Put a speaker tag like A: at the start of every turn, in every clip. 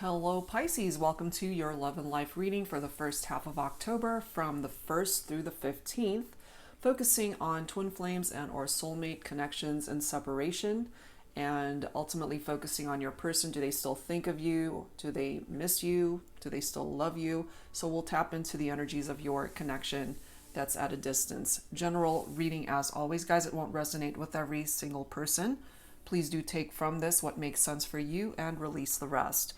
A: Hello Pisces, welcome to your love and life reading for the first half of October from the 1st through the 15th, focusing on twin flames and or soulmate connections and separation, and ultimately focusing on your person. Do they still think of you? Do they miss you? Do they still love you? So we'll tap into the energies of your connection that's at a distance. General reading as always, guys. It won't resonate with every single person. Please do take from this what makes sense for you and release the rest.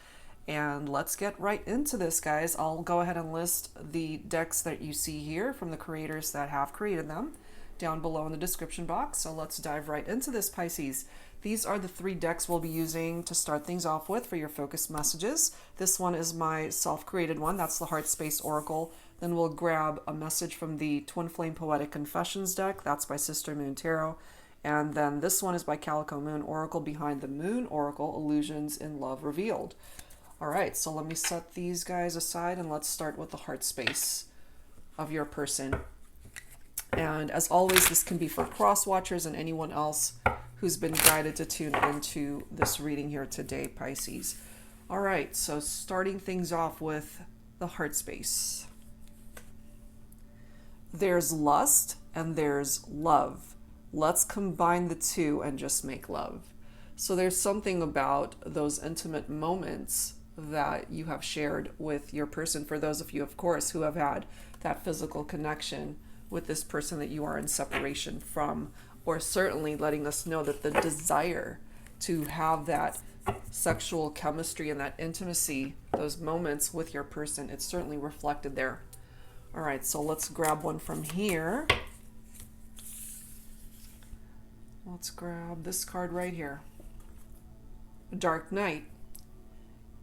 A: And let's get right into this, guys. I'll go ahead and list the decks that you see here from the creators that have created them down below in the description box. So let's dive right into this, Pisces. These are the 3 decks we'll be using to start things off with for your focus messages. This one is my self-created one. That's the HeartSpace Oracle. Then we'll grab a message from the Twin Flame Poetic Confessions deck. That's by Sister Moon Tarot. And then this one is by Calico Moon Oracle, Behind the Moon Oracle, Illusions in Love Revealed. All right, so let me set these guys aside and let's start with the heart space of your person. And as always, this can be for cross watchers and anyone else who's been guided to tune into this reading here today, Pisces. All right, so starting things off with the heart space. There's lust and there's love. Let's combine the two and just make love. So there's something about those intimate moments that you have shared with your person, for those of you, of course, who have had that physical connection with this person that you are in separation from, or certainly letting us know that the desire to have that sexual chemistry and that intimacy, those moments with your person, it's certainly reflected there. All right, so let's grab one from here. Let's grab this card right here. Dark Night.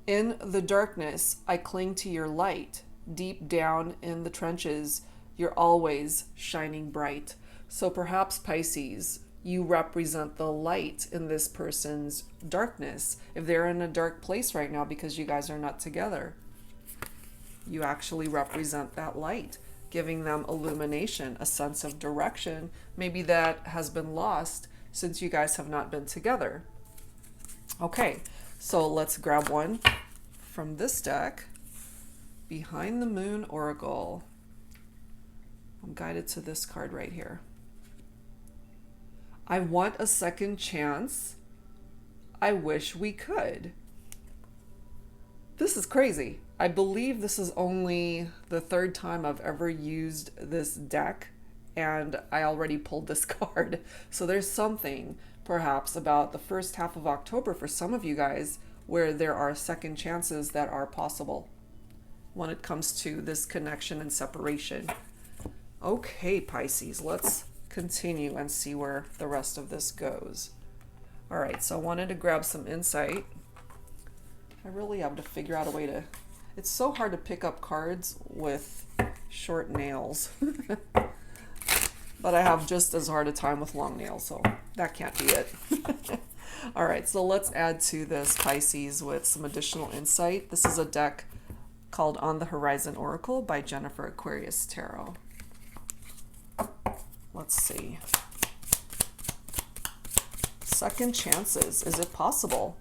A: In the darkness, I cling to your light. Deep down in the trenches, you're always shining bright. So perhaps, Pisces, you represent the light in this person's darkness. If they're in a dark place right now because you guys are not together, you actually represent that light, giving them illumination, a sense of direction, maybe that has been lost since you guys have not been together. Okay, so let's grab one from this deck, Behind the Moon Oracle. I'm guided to this card right here. I want a second chance. I wish we could. This is crazy. I believe this is only the 3rd time I've ever used this deck, and I already pulled this card. So there's something perhaps about the first half of October for some of you guys where there are second chances that are possible when it comes to this connection and separation. Okay, Pisces, let's continue and see where the rest of this goes. All right, so I wanted to grab some insight. I really have to figure out a way to... It's so hard to pick up cards with short nails. But I have just as hard a time with long nails, so that can't be it. All right, so let's add to this, Pisces, with some additional insight. This is a deck called On the Horizon Oracle by Jennifer Aquarius Tarot. Let's see. Second chances. Is it possible?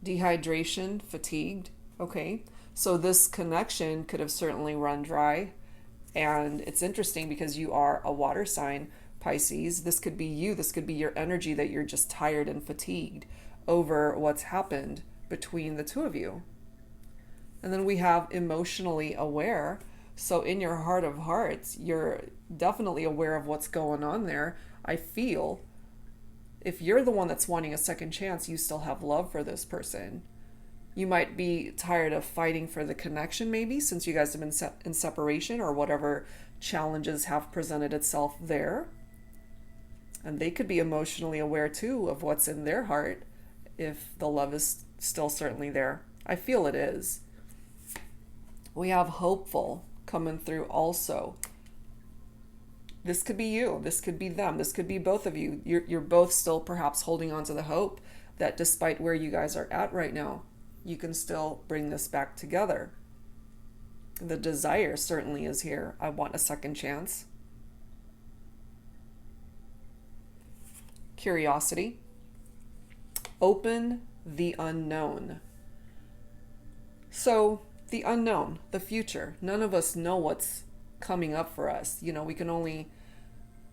A: Dehydration, fatigued. Okay, so this connection could have certainly run dry. And it's interesting because you are a water sign, Pisces. This could be you. This could be your energy that you're just tired and fatigued over what's happened between the two of you. And then we have emotionally aware. So in your heart of hearts, you're definitely aware of what's going on there. I feel if you're the one that's wanting a second chance, you still have love for this person. You might be tired of fighting for the connection, maybe, since you guys have been in separation, or whatever challenges have presented itself there. And they could be emotionally aware, too, of what's in their heart, if the love is still certainly there. I feel it is. We have hopeful coming through also. This could be you. This could be them. This could be both of you. You're both still perhaps holding on to the hope that despite where you guys are at right now, you can still bring this back together. The desire certainly is here. I want a second chance. Curiosity. Open the unknown. So the unknown, the future, none of us know what's coming up for us. You know, we can only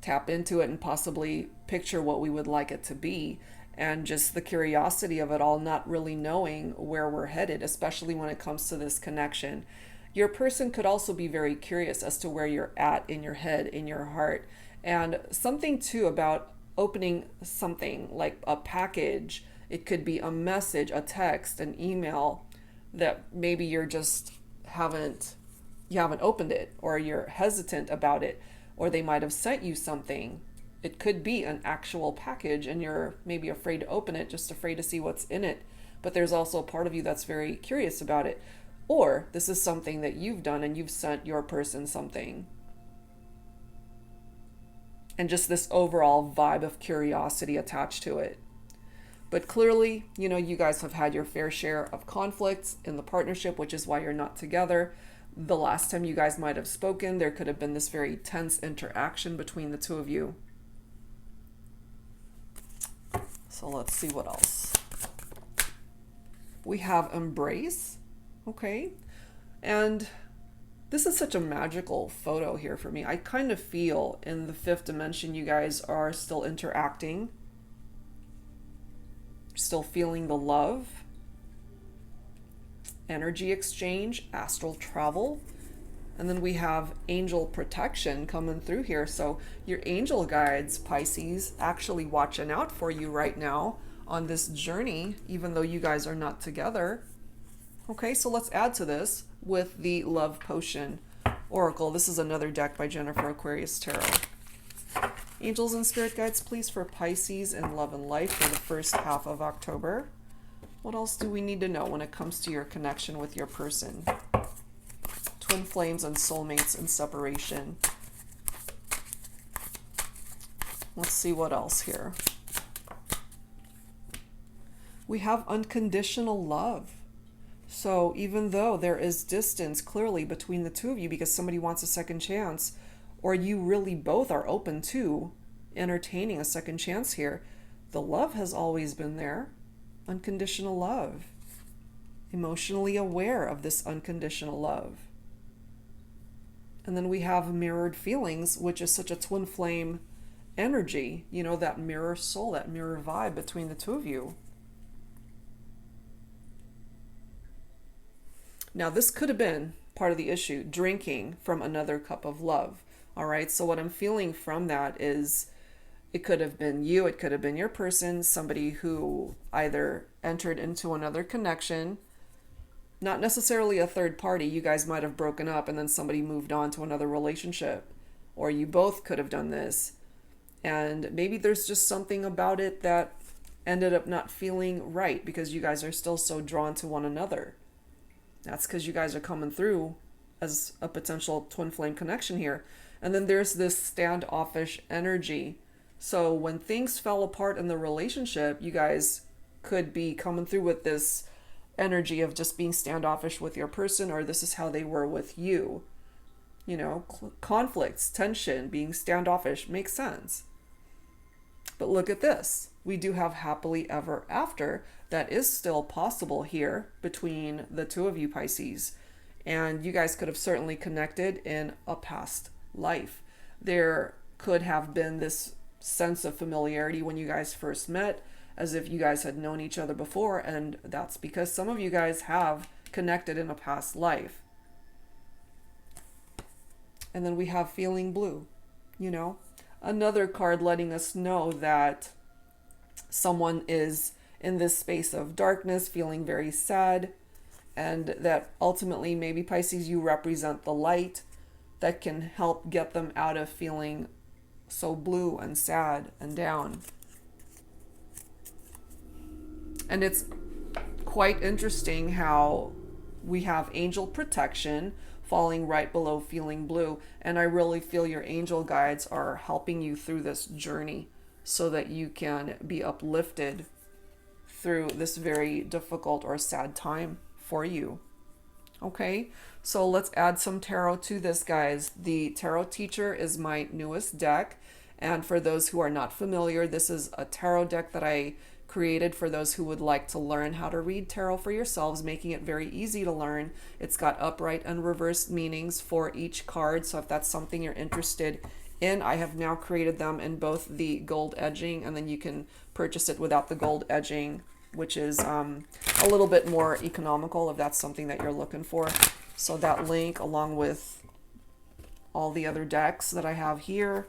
A: tap into it and possibly picture what we would like it to be. And just the curiosity of it all, not really knowing where we're headed, especially when it comes to this connection. Your person could also be very curious as to where you're at in your head, in your heart. And something too about opening something like a package. It could be a message, a text, an email that maybe you haven't opened it, or you're hesitant about it, or they might have sent you something. It could be an actual package and you're maybe afraid to open it, just afraid to see what's in it. But there's also a part of you that's very curious about it. Or this is something that you've done and you've sent your person something. And just this overall vibe of curiosity attached to it. But clearly, you know, you guys have had your fair share of conflicts in the partnership, which is why you're not together. The last time you guys might have spoken, there could have been this very tense interaction between the two of you. So let's see what else. We have embrace. Okay. And this is such a magical photo here for me. I kind of feel in the fifth dimension you guys are still interacting, still feeling the love, energy exchange, astral travel. And then we have angel protection coming through here. So your angel guides, Pisces, actually watching out for you right now on this journey, even though you guys are not together. Okay, so let's add to this with the Love Potion Oracle. This is another deck by Jennifer Aquarius Tarot. Angels and spirit guides, please, for Pisces in love and life for the first half of October. What else do we need to know when it comes to your connection with your person? Twin flames and soulmates and separation. Let's see what else here. We have unconditional love. So even though there is distance clearly between the two of you because somebody wants a second chance, or you really both are open to entertaining a second chance here, the love has always been there. Unconditional love. Emotionally aware of this unconditional love. And then we have mirrored feelings, which is such a twin flame energy, you know, that mirror soul, that mirror vibe between the two of you. Now, this could have been part of the issue, drinking from another cup of love. All right, so what I'm feeling from that is it could have been you, it could have been your person, somebody who either entered into another connection, not necessarily a third party. You guys might have broken up and then somebody moved on to another relationship, or you both could have done this. And maybe there's just something about it that ended up not feeling right because you guys are still so drawn to one another. That's because you guys are coming through as a potential twin flame connection here. And then there's this standoffish energy. So when things fell apart in the relationship, you guys could be coming through with this energy of just being standoffish with your person, or this is how they were with you. You know, conflicts, tension, being standoffish makes sense. But look at this. We do have happily ever after. That is still possible here between the two of you, Pisces. And you guys could have certainly connected in a past life. There could have been this sense of familiarity when you guys first met, as if you guys had known each other before, and that's because some of you guys have connected in a past life. And then we have feeling blue, you know, another card letting us know that someone is in this space of darkness, feeling very sad, and that ultimately maybe, Pisces, you represent the light that can help get them out of feeling so blue and sad and down. And it's quite interesting how we have angel protection falling right below feeling blue. And I really feel your angel guides are helping you through this journey so that you can be uplifted through this very difficult or sad time for you. Okay, so let's add some tarot to this, guys. The Tarot Teacher is my newest deck. And for those who are not familiar, this is a tarot deck that I created for those who would like to learn how to read tarot for yourselves, making it very easy to learn. It's got upright and reversed meanings for each card. So if that's something you're interested in, I have now created them in both the gold edging, and then you can purchase it without the gold edging, which is a little bit more economical if that's something that you're looking for. So that link, along with all the other decks that I have here,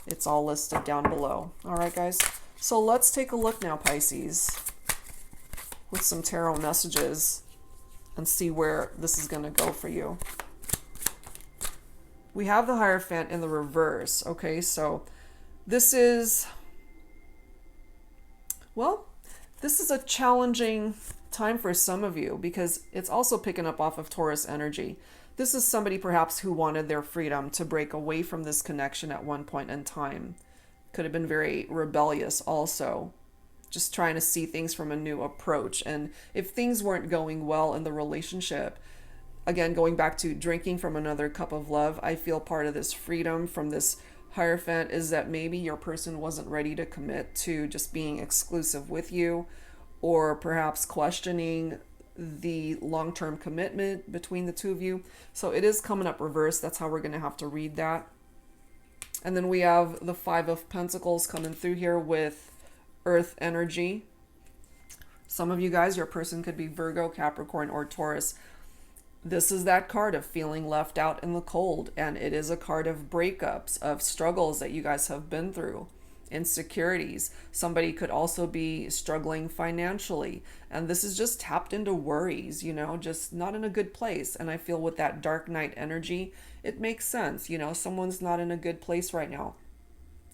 A: it's all listed down below. All right, guys. So let's take a look now, Pisces, with some tarot messages and see where this is going to go for you. We have the Hierophant in the reverse. Okay, so this is, well, this is a challenging time for some of you because it's also picking up off of Taurus energy. This is somebody perhaps who wanted their freedom to break away from this connection at one point in time. Could have been very rebellious also, just trying to see things from a new approach. And if things weren't going well in the relationship, again, going back to drinking from another cup of love, I feel part of this freedom from this Hierophant is that maybe your person wasn't ready to commit to just being exclusive with you, or perhaps questioning the long-term commitment between the two of you. So it is coming up reverse. That's how we're going to have to read that. And then we have the Five of Pentacles coming through here with Earth energy. Some of you guys, your person could be Virgo, Capricorn, or Taurus. This is that card of feeling left out in the cold, and it is a card of breakups, of struggles that you guys have been through, insecurities. Somebody could also be struggling financially, and this is just tapped into worries, you know, just not in a good place. And I feel with that dark night energy, it makes sense, you know, someone's not in a good place right now.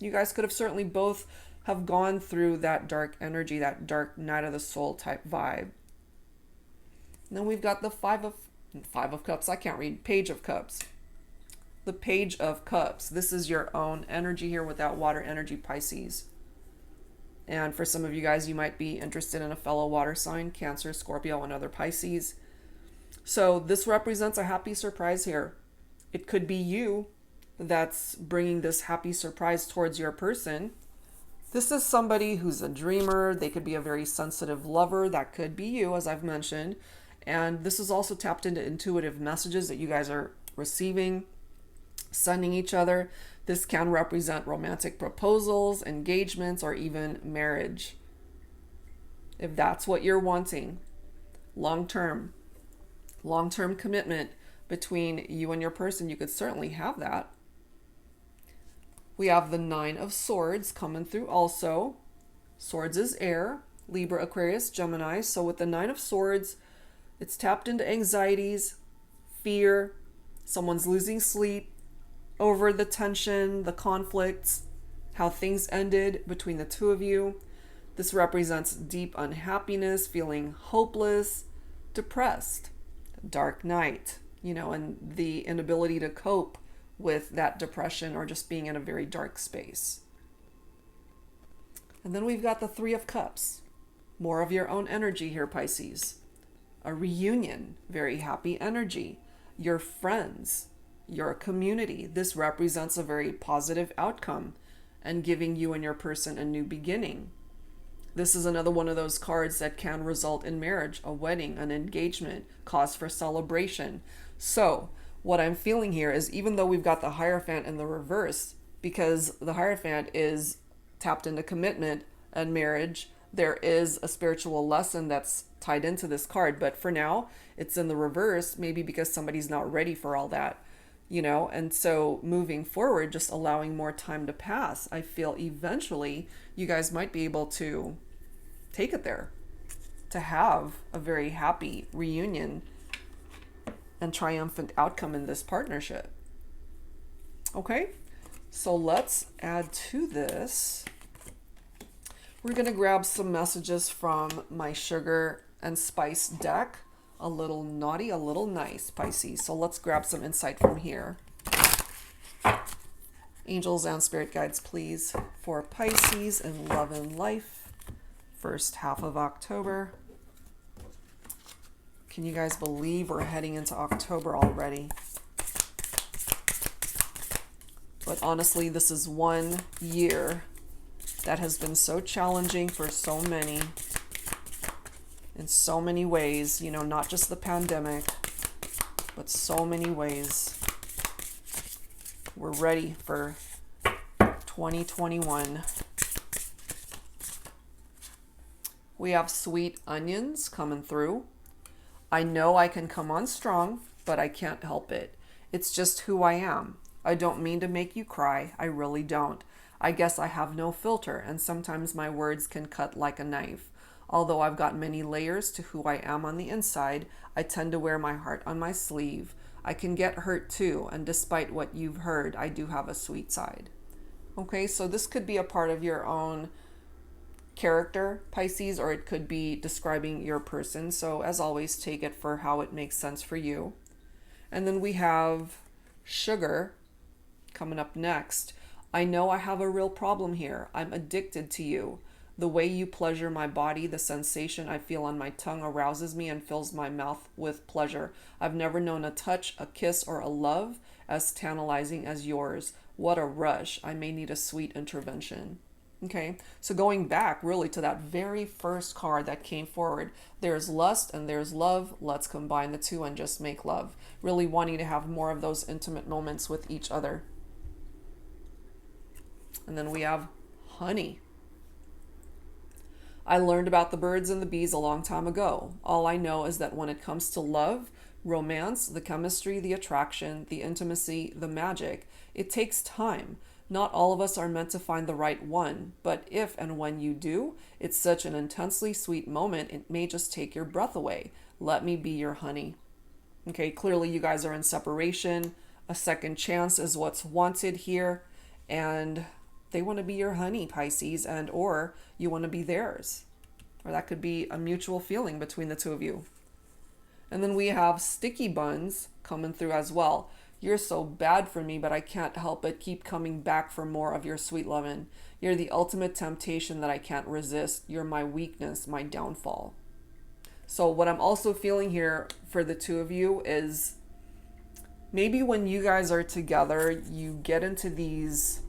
A: You guys could have certainly both have gone through that dark energy, that dark night of the soul type vibe. And then we've got the Five of Cups. I can't read. Page of Cups. The Page of Cups. This is your own energy here with that water energy, Pisces. And for some of you guys, you might be interested in a fellow water sign, Cancer, Scorpio, and other Pisces. So this represents a happy surprise here. It could be you that's bringing this happy surprise towards your person. This is somebody who's a dreamer. They could be a very sensitive lover. That could be you, as I've mentioned. And this is also tapped into intuitive messages that you guys are receiving, sending each other. This can represent romantic proposals, engagements, or even marriage. If that's what you're wanting, long-term commitment between you and your person, you could certainly have that. We have the Nine of Swords coming through also. Swords is air, Libra, Aquarius, Gemini. So with the Nine of Swords, it's tapped into anxieties, fear, someone's losing sleep over the tension, the conflicts, how things ended between the two of you. This represents deep unhappiness, feeling hopeless, depressed, dark night, you know, and the inability to cope with that depression or just being in a very dark space. And then we've got the Three of Cups. More of your own energy here, Pisces. A reunion, very happy energy. Your friends, your community. This represents a very positive outcome and giving you and your person a new beginning. This is another one of those cards that can result in marriage, a wedding, an engagement, cause for celebration. So what I'm feeling here is, even though we've got the Hierophant in the reverse, because the Hierophant is tapped into commitment and marriage, there is a spiritual lesson that's tied into this card. But for now, it's in the reverse, maybe because somebody's not ready for all that, you know? And so moving forward, just allowing more time to pass, I feel eventually you guys might be able to take it there, to have a very happy reunion and triumphant outcome in this partnership. Okay, so let's add to this. We're going to grab some messages from my Sugar and Spice deck. A little naughty, a little nice, Pisces. So let's grab some insight from here. Angels and spirit guides, please, for Pisces in love and life. First half of October. Can you guys believe we're heading into October already? But honestly, this is 1 year that has been so challenging for so many, in so many ways, you know, not just the pandemic, but so many ways. We're ready for 2021. We have sweet onions coming through. I know I can come on strong, but I can't help it. It's just who I am. I don't mean to make you cry. I really don't. I guess I have no filter, and sometimes my words can cut like a knife. Although I've got many layers to who I am on the inside, I tend to wear my heart on my sleeve. I can get hurt too, and despite what you've heard, I do have a sweet side. Okay, so this could be a part of your own character, Pisces, or it could be describing your person. So as always, take it for how it makes sense for you. And then we have sugar coming up next. I know I have a real problem here. I'm addicted to you. The way you pleasure my body, the sensation I feel on my tongue arouses me and fills my mouth with pleasure. I've never known a touch, a kiss, or a love as tantalizing as yours. What a rush. I may need a sweet intervention. Okay, so going back really to that very first card that came forward, there's lust and there's love. Let's combine the two and just make love. Really wanting to have more of those intimate moments with each other. And then we have honey. I learned about the birds and the bees a long time ago. All I know is that when it comes to love, romance, the chemistry, the attraction, the intimacy, the magic, it takes time. Not all of us are meant to find the right one, but if and when you do, it's such an intensely sweet moment, it may just take your breath away. Let me be your honey. Okay, clearly you guys are in separation. A second chance is what's wanted here, and they want to be your honey, Pisces, and or you want to be theirs. Or that could be a mutual feeling between the two of you. And then we have sticky buns coming through as well. You're so bad for me, but I can't help but keep coming back for more of your sweet lovin'. You're the ultimate temptation that I can't resist. You're my weakness, my downfall. So what I'm also feeling here for the two of you is maybe when you guys are together, you get into these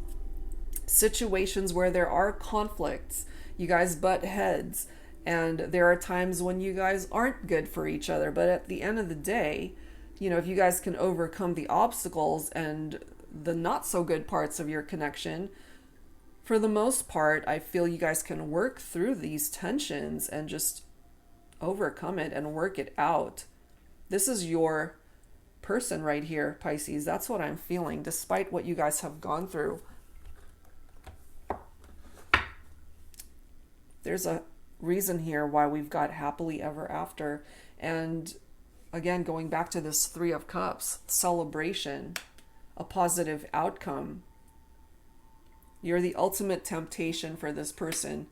A: situations where there are conflicts. You guys butt heads, and there are times when you guys aren't good for each other. But at the end of the day, you know, if you guys can overcome the obstacles and the not so good parts of your connection, for the most part, I feel you guys can work through these tensions and just overcome it and work it out. This is your person right here, Pisces. That's what I'm feeling, despite what you guys have gone through. There's a reason here why we've got happily ever after. And again, going back to this Three of Cups, celebration, a positive outcome. You're the ultimate temptation for this person,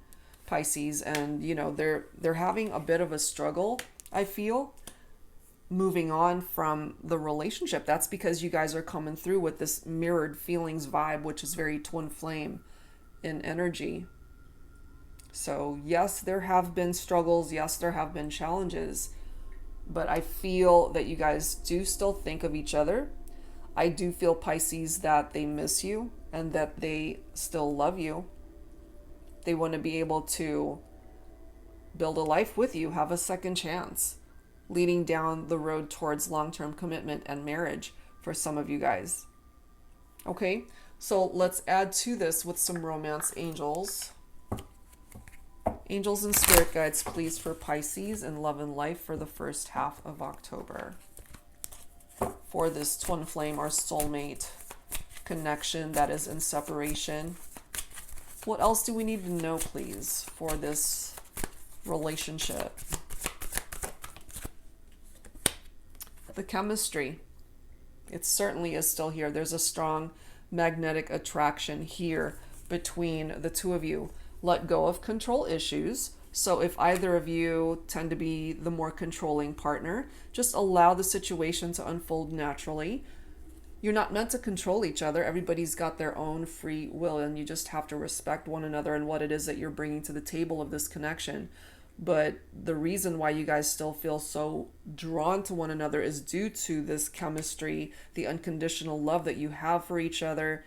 A: Pisces, and you know, they're having a bit of a struggle, I feel, moving on from the relationship. That's because you guys are coming through with this mirrored feelings vibe, which is very twin flame in energy. So yes, there have been struggles. Yes, there have been challenges. But I feel that you guys do still think of each other. I do feel, Pisces, that they miss you and that they still love you. They want to be able to build a life with you, have a second chance, leading down the road towards long-term commitment and marriage for some of you guys. Okay, so let's add to this with some romance angels. Angels and spirit guides, please, for Pisces and love and life for the first half of October. For this twin flame or soulmate connection that is in separation. What else do we need to know, please, for this relationship? The chemistry. It certainly is still here. There's a strong magnetic attraction here between the two of you. Let go of control issues. So if either of you tend to be the more controlling partner, just allow the situation to unfold naturally. You're not meant to control each other. Everybody's got their own free will, and you just have to respect one another and what it is that you're bringing to the table of this connection. But the reason why you guys still feel so drawn to one another is due to this chemistry, the unconditional love that you have for each other,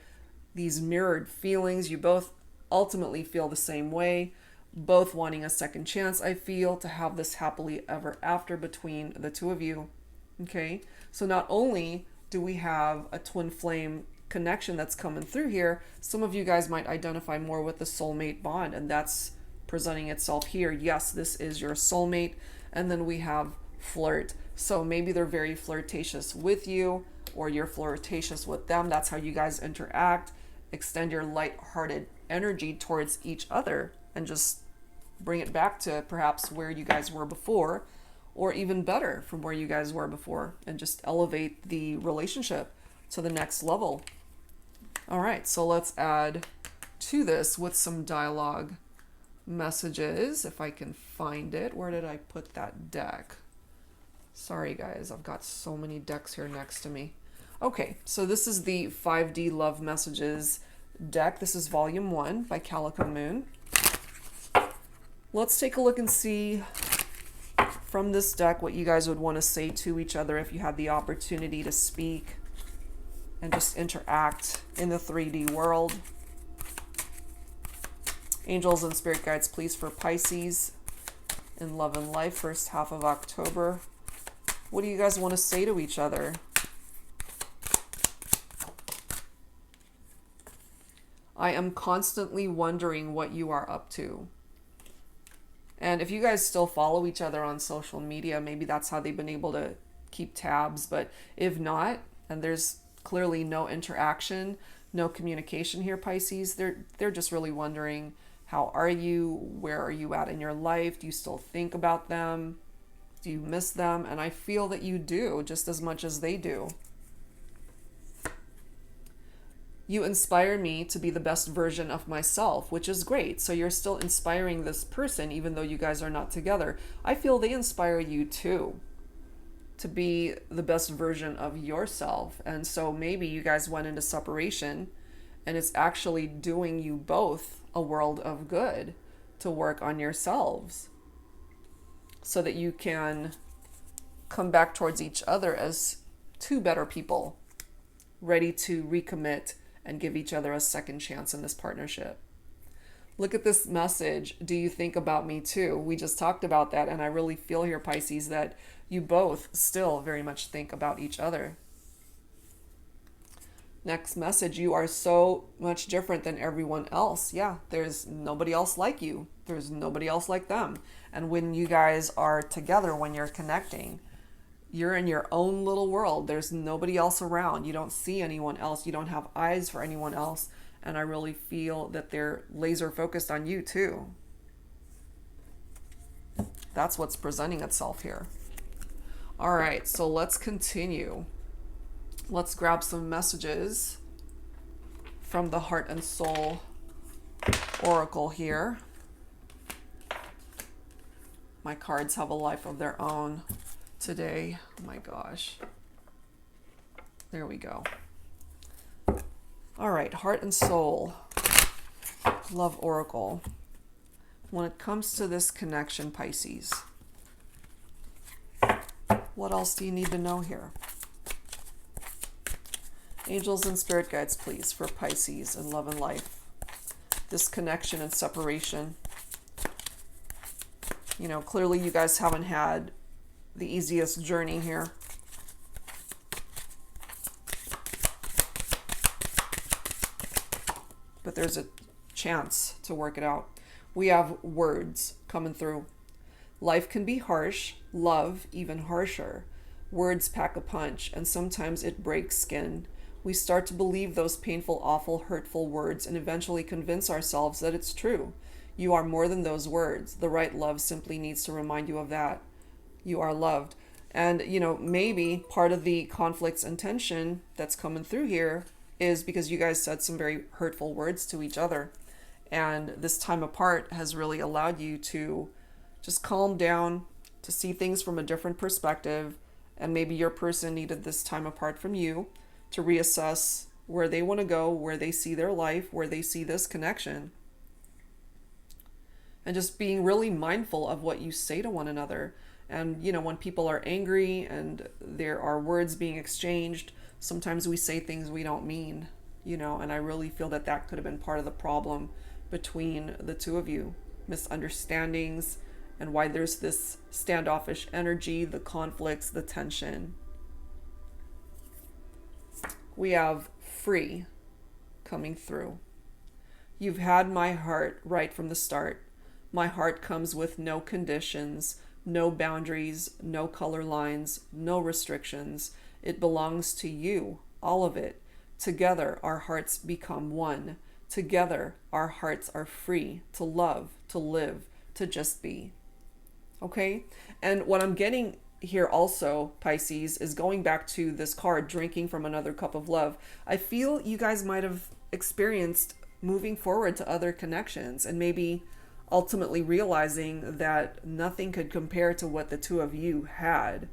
A: these mirrored feelings. You both ultimately feel the same way, both wanting a second chance, I feel, to have this happily ever after between the two of you. Okay, so not only do we have a twin flame connection that's coming through here, some of you guys might identify more with the soulmate bond, and that's presenting itself here. Yes, this is your soulmate. And then we have flirt. So maybe they're very flirtatious with you, or you're flirtatious with them. That's how you guys interact. Extend your light-hearted energy towards each other and just bring it back to perhaps where you guys were before, or even better from where you guys were before, and just elevate the relationship to the next level. All right, so let's add to this with some dialogue messages, if I can find it. Where did I put that deck? Sorry guys, I've got so many decks here next to me. Okay, so this is the 5D Love Messages deck. This is volume 1 by Calico Moon. Let's take a look and see from this deck what you guys would want to say to each other if you had the opportunity to speak and just interact in the 3D world. Angels and spirit guides, please, for Pisces in love and life, first half of October. What do you guys want to say to each other? I am constantly wondering what you are up to. And if you guys still follow each other on social media, maybe that's how they've been able to keep tabs. But if not, and there's clearly no interaction, no communication here, Pisces, they're just really wondering, how are you? Where are you at in your life? Do you still think about them? Do you miss them? And I feel that you do, just as much as they do. You inspire me to be the best version of myself, which is great. So you're still inspiring this person, even though you guys are not together. I feel they inspire you too, to be the best version of yourself. And so maybe you guys went into separation, and it's actually doing you both a world of good to work on yourselves so that you can come back towards each other as two better people, ready to recommit and give each other a second chance in this partnership. Look at this message. Do you think about me too? We just talked about that, and I really feel here, Pisces, that you both still very much think about each other. Next message, you are so much different than everyone else. Yeah, there's nobody else like you. There's nobody else like them. And when you guys are together, when you're connecting, you're in your own little world. There's nobody else around. You don't see anyone else. You don't have eyes for anyone else. And I really feel that they're laser focused on you too. That's what's presenting itself here. All right, so let's continue. Let's grab some messages from the Heart and Soul Oracle here. My cards have a life of their own today. Oh my gosh. There we go. All right, Heart and Soul Love Oracle. When it comes to this connection, Pisces, what else do you need to know here? Angels and spirit guides, please, for Pisces in love and life. This connection and separation. You know, clearly you guys haven't had the easiest journey here. But there's a chance to work it out. We have words coming through. Life can be harsh, love even harsher. Words pack a punch, and sometimes it breaks skin. We start to believe those painful, awful, hurtful words and eventually convince ourselves that it's true. You are more than those words. The right love simply needs to remind you of that. You are loved. And, you know, maybe part of the conflicts and tension that's coming through here is because you guys said some very hurtful words to each other. And this time apart has really allowed you to just calm down, to see things from a different perspective. And maybe your person needed this time apart from you to reassess where they want to go, where they see their life, where they see this connection. And just being really mindful of what you say to one another. And, you know, when people are angry and there are words being exchanged, sometimes we say things we don't mean, you know, and I really feel that that could have been part of the problem between the two of you, misunderstandings, and why there's this standoffish energy, the conflicts, the tension. We have free coming through. You've had my heart right from the start. My heart comes with no conditions, no boundaries, no color lines, no restrictions. It belongs to you, all of it. Together, our hearts become one. Together, our hearts are free to love, to live, to just be. Okay? And what I'm getting here also, Pisces, is going back to this card, drinking from another cup of love. I feel you guys might have experienced moving forward to other connections and maybe ultimately realizing that nothing could compare to what the two of you had,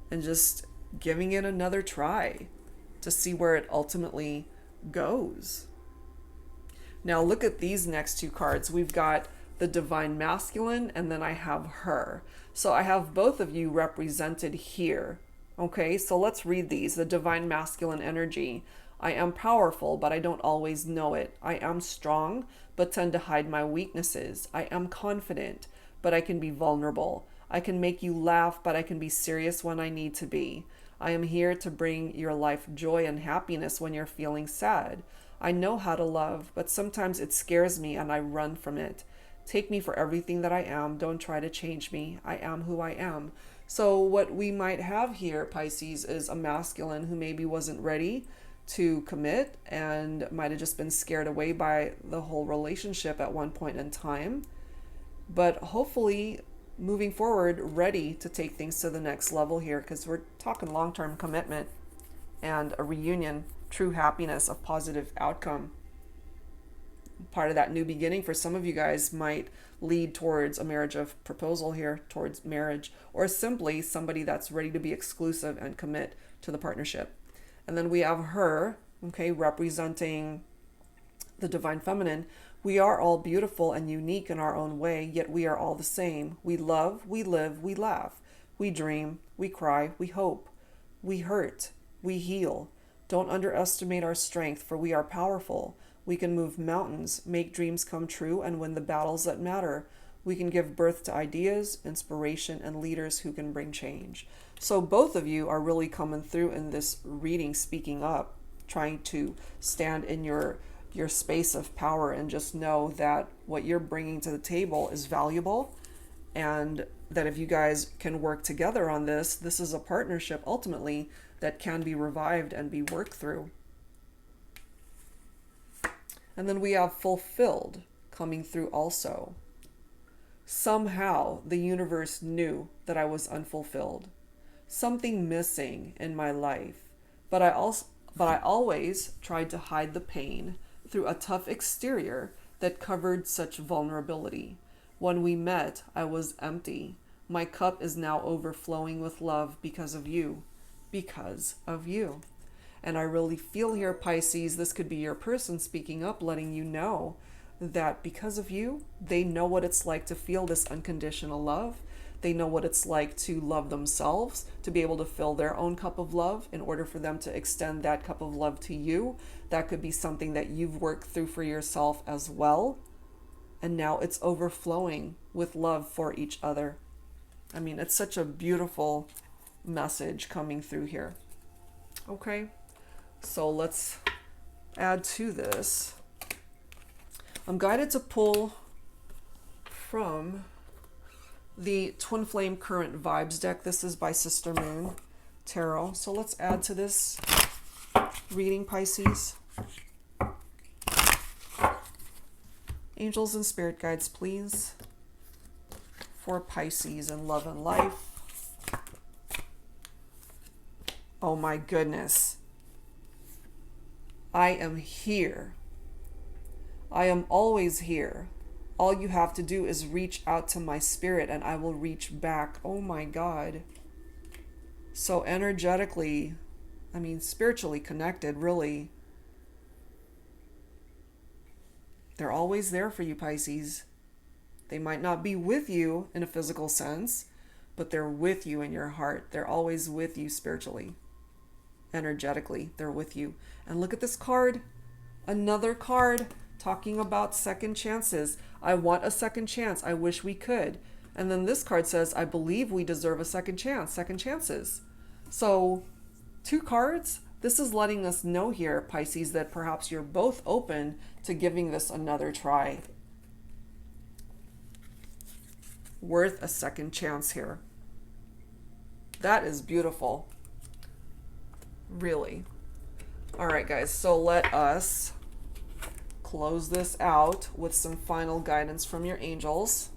A: and just giving it another try to see where it ultimately goes. Now look at these next two cards. We've got the Divine Masculine, and then I have her. So I have both of you represented here. Okay, so let's read these. The Divine Masculine energy. I am powerful, but I don't always know it. I am strong, but tend to hide my weaknesses. I am confident, but I can be vulnerable. I can make you laugh, but I can be serious when I need to be. I am here to bring your life joy and happiness when you're feeling sad. I know how to love, but sometimes it scares me and I run from it. Take me for everything that I am. Don't try to change me. I am who I am. So what we might have here, Pisces, is a masculine who maybe wasn't ready to commit and might have just been scared away by the whole relationship at one point in time, but hopefully moving forward ready to take things to the next level here, because we're talking long-term commitment and a reunion, true happiness, a positive outcome. Part of that new beginning for some of you guys might lead towards a marriage of proposal here, towards marriage, or simply somebody that's ready to be exclusive and commit to the partnership. And then we have her, okay, representing the Divine Feminine. We are all beautiful and unique in our own way, yet we are all the same. We love, we live, we laugh. We dream, we cry, we hope. We hurt, we heal. Don't underestimate our strength, for we are powerful. We can move mountains, make dreams come true, and win the battles that matter. We can give birth to ideas, inspiration, and leaders who can bring change. So both of you are really coming through in this reading, speaking up, trying to stand in your space of power and just know that what you're bringing to the table is valuable, and that if you guys can work together on this, this is a partnership ultimately that can be revived and be worked through. And then we have fulfilled coming through also. Somehow the universe knew that I was unfulfilled. Something missing in my life. But I always tried to hide the pain through a tough exterior that covered such vulnerability. When we met, I was empty. My cup is now overflowing with love because of you. Because of you. And I really feel here, Pisces, this could be your person speaking up, letting you know that because of you, they know what it's like to feel this unconditional love. They know what it's like to love themselves, to be able to fill their own cup of love in order for them to extend that cup of love to you. That could be something that you've worked through for yourself as well. And now it's overflowing with love for each other. I mean, it's such a beautiful message coming through here. Okay, so let's add to this. I'm guided to pull from the Twin Flame Current Vibes deck. This is by Sister Moon Tarot. So let's add to this reading, Pisces. Angels and spirit guides, please, for Pisces in love and life. Oh my goodness. I am here. I am always here. All you have to do is reach out to my spirit and I will reach back. Oh my God. So energetically, I mean, spiritually connected, really. They're always there for you, Pisces. They might not be with you in a physical sense, but they're with you in your heart. They're always with you spiritually. Energetically, they're with you. And look at this card. Another card talking about second chances. I want a second chance. I wish we could. And then this card says, I believe we deserve a second chance, second chances. So 2 cards. This is letting us know here, Pisces, that perhaps you're both open to giving this another try. Worth a second chance here. That is beautiful. Really. All right, guys. So let us close this out with some final guidance from your angels.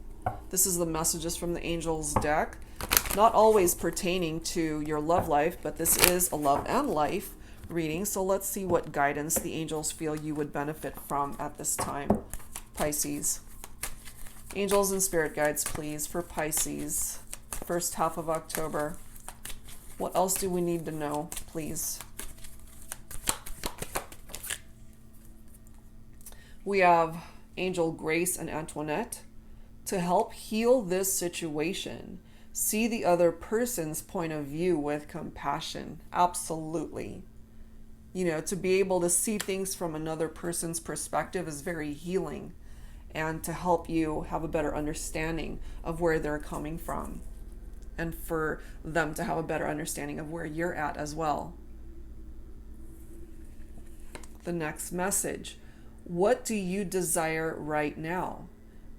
A: This is the messages from the angels deck. Not always pertaining to your love life, but this is a love and life reading. So let's see what guidance the angels feel you would benefit from at this time, Pisces. Angels and spirit guides, please, for Pisces, first half of October. What else do we need to know, please? We have Angel Grace and Antoinette to help heal this situation. See the other person's point of view with compassion. Absolutely. You know, to be able to see things from another person's perspective is very healing, and to help you have a better understanding of where they're coming from, and for them to have a better understanding of where you're at as well. The next message. What do you desire right now?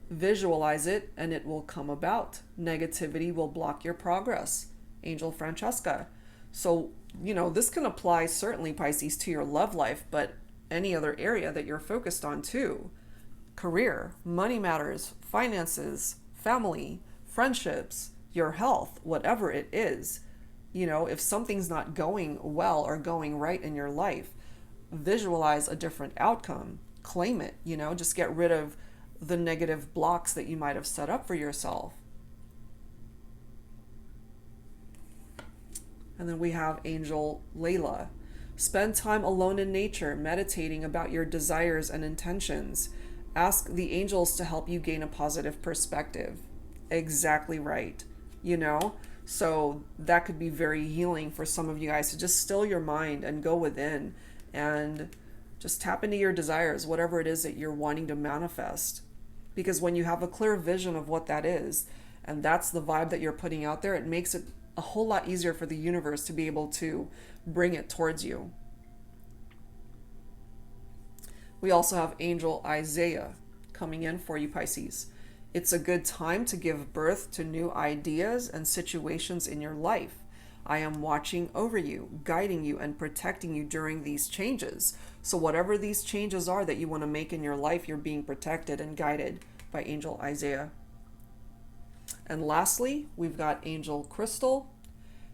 A: Visualize it and it will come about. Negativity will block your progress. Angel Francesca. So, you know, this can apply certainly, Pisces, to your love life, but any other area that you're focused on too. Career, money matters, finances, family, friendships, your health, whatever it is. You know, if something's not going well or going right in your life, visualize a different outcome. Claim it, you know, just get rid of the negative blocks that you might have set up for yourself. And then we have Angel Layla. Spend time alone in nature, meditating about your desires and intentions. Ask the angels to help you gain a positive perspective. Exactly right. You know, so that could be very healing for some of you guys to just still your mind and go within and just tap into your desires, whatever it is that you're wanting to manifest. Because when you have a clear vision of what that is, and that's the vibe that you're putting out there, it makes it a whole lot easier for the universe to be able to bring it towards you. We also have Angel Isaiah coming in for you, Pisces. It's a good time to give birth to new ideas and situations in your life. I am watching over you, guiding you, and protecting you during these changes. So whatever these changes are that you want to make in your life, you're being protected and guided by Angel Isaiah. And lastly, we've got Angel Crystal.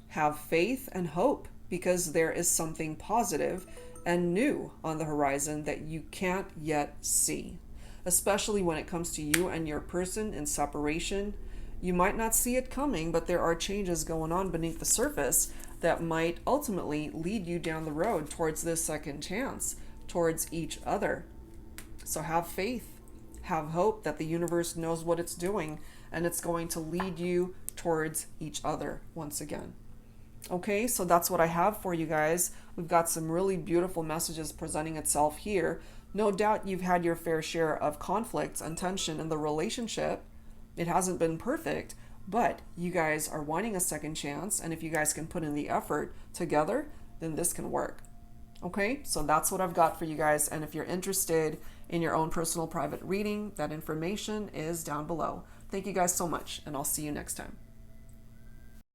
A: Have faith and hope, because there is something positive and new on the horizon that you can't yet see. Especially when it comes to you and your person in separation. You might not see it coming, but there are changes going on beneath the surface that might ultimately lead you down the road towards this second chance, towards each other. So have faith, have hope that the universe knows what it's doing, and it's going to lead you towards each other once again. Okay, so that's what I have for you guys. We've got some really beautiful messages presenting itself here. No doubt you've had your fair share of conflicts and tension in the relationship. It hasn't been perfect, but you guys are wanting a second chance, and if you guys can put in the effort together, then this can work. Okay, so that's what I've got for you guys, and if you're interested in your own personal private reading, that information is down below. Thank you guys so much, and I'll see you next time.